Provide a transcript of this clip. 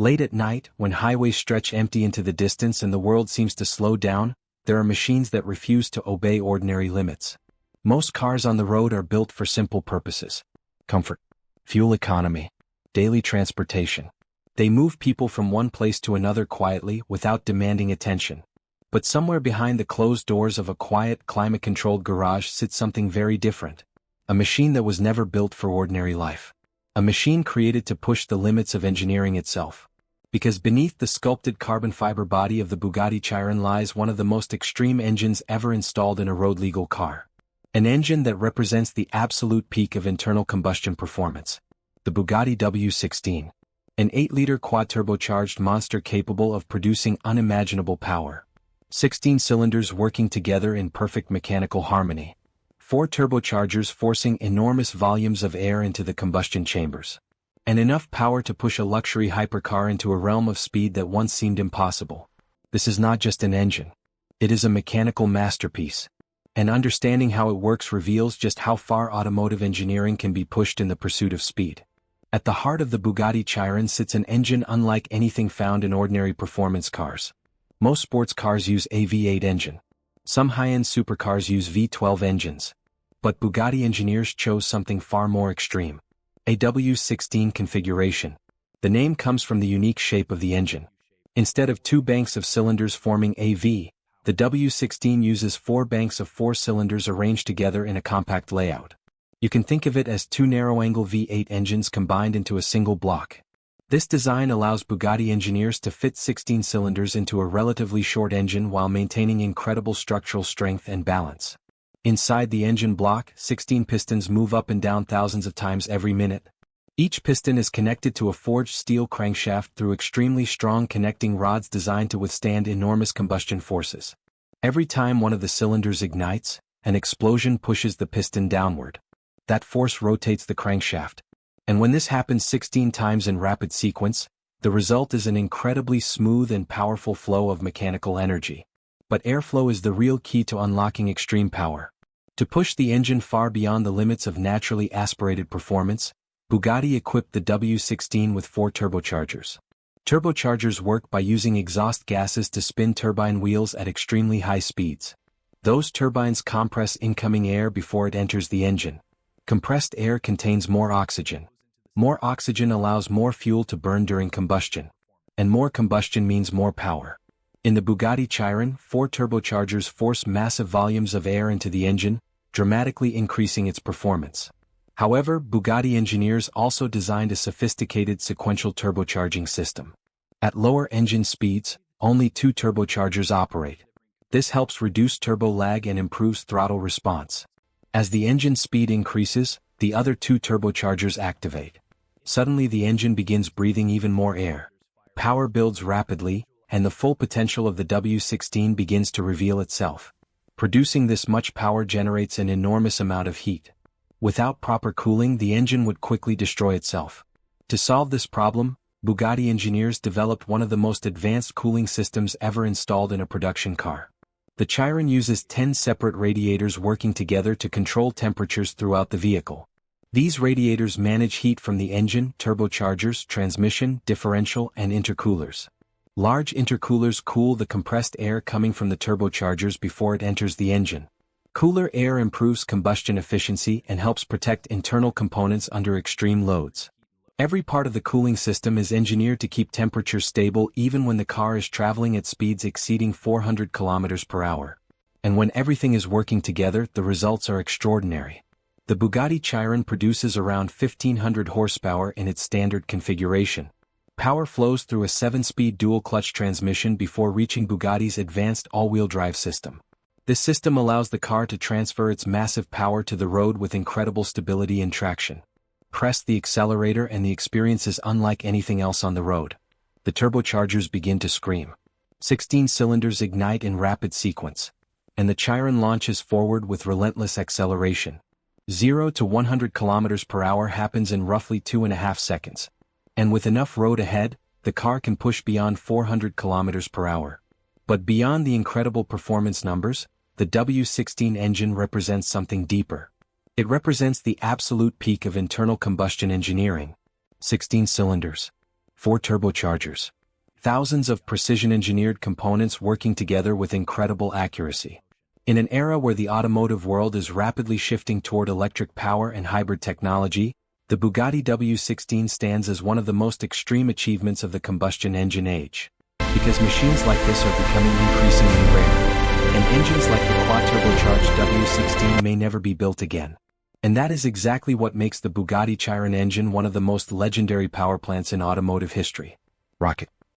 Late at night, when highways stretch empty into the distance and the world seems to slow down, there are machines that refuse to obey ordinary limits. Most cars on the road are built for simple purposes: comfort, fuel economy, daily transportation. They move people from one place to another quietly without demanding attention. But somewhere behind the closed doors of a quiet, climate-controlled garage sits something very different. A machine that was never built for ordinary life. A machine created to push the limits of engineering itself. Because beneath the sculpted carbon fiber body of the Bugatti Chiron lies one of the most extreme engines ever installed in a road-legal car. An engine that represents the absolute peak of internal combustion performance. The Bugatti W16. An 8-liter quad-turbocharged monster capable of producing unimaginable power. 16 cylinders working together in perfect mechanical harmony. 4 turbochargers forcing enormous volumes of air into the combustion chambers. And enough power to push a luxury hypercar into a realm of speed that once seemed impossible. This is not just an engine. It is a mechanical masterpiece. And understanding how it works reveals just how far automotive engineering can be pushed in the pursuit of speed. At the heart of the Bugatti Chiron sits an engine unlike anything found in ordinary performance cars. Most sports cars use a V8 engine. Some high-end supercars use V12 engines. But Bugatti engineers chose something far more extreme. A W16 configuration. The name comes from the unique shape of the engine. Instead of 2 banks of cylinders forming a V, the W16 uses 4 banks of 4 cylinders arranged together in a compact layout. You can think of it as 2 narrow-angle V8 engines combined into a single block. This design allows Bugatti engineers to fit 16 cylinders into a relatively short engine while maintaining incredible structural strength and balance. Inside the engine block, 16 pistons move up and down thousands of times every minute. Each piston is connected to a forged steel crankshaft through extremely strong connecting rods designed to withstand enormous combustion forces. Every time one of the cylinders ignites, an explosion pushes the piston downward. That force rotates the crankshaft. And when this happens 16 times in rapid sequence, the result is an incredibly smooth and powerful flow of mechanical energy. But airflow is the real key to unlocking extreme power. To push the engine far beyond the limits of naturally aspirated performance, Bugatti equipped the W16 with 4 turbochargers. Turbochargers work by using exhaust gases to spin turbine wheels at extremely high speeds. Those turbines compress incoming air before it enters the engine. Compressed air contains more oxygen. More oxygen allows more fuel to burn during combustion. And more combustion means more power. In the Bugatti Chiron, 4 turbochargers force massive volumes of air into the engine, dramatically increasing its performance. However, Bugatti engineers also designed a sophisticated sequential turbocharging system. At lower engine speeds, only 2 turbochargers operate. This helps reduce turbo lag and improves throttle response. As the engine speed increases, the other 2 turbochargers activate. Suddenly the engine begins breathing even more air. Power builds rapidly, and the full potential of the W16 begins to reveal itself. Producing this much power generates an enormous amount of heat. Without proper cooling, the engine would quickly destroy itself. To solve this problem, Bugatti engineers developed one of the most advanced cooling systems ever installed in a production car. The Chiron uses 10 separate radiators working together to control temperatures throughout the vehicle. These radiators manage heat from the engine, turbochargers, transmission, differential, and intercoolers. Large intercoolers cool the compressed air coming from the turbochargers before it enters the engine. Cooler air improves combustion efficiency and helps protect internal components under extreme loads. Every part of the cooling system is engineered to keep temperatures stable even when the car is traveling at speeds exceeding 400 km per hour. And when everything is working together, the results are extraordinary. The Bugatti Chiron produces around 1500 horsepower in its standard configuration. Power flows through a 7-speed dual-clutch transmission before reaching Bugatti's advanced all-wheel drive system. This system allows the car to transfer its massive power to the road with incredible stability and traction. Press the accelerator and the experience is unlike anything else on the road. The turbochargers begin to scream. 16 cylinders ignite in rapid sequence. And the Chiron launches forward with relentless acceleration. 0 to 100 km per hour happens in roughly 2.5 seconds. And with enough road ahead, the car can push beyond 400 km per hour. But beyond the incredible performance numbers, the W16 engine represents something deeper. It represents the absolute peak of internal combustion engineering. 16 cylinders. 4 turbochargers. Thousands of precision-engineered components working together with incredible accuracy. In an era where the automotive world is rapidly shifting toward electric power and hybrid technology, the Bugatti W16 stands as one of the most extreme achievements of the combustion engine age. Because machines like this are becoming increasingly rare, and engines like the quad-turbocharged W16 may never be built again. And that is exactly what makes the Bugatti Chiron engine one of the most legendary power plants in automotive history. Rocket.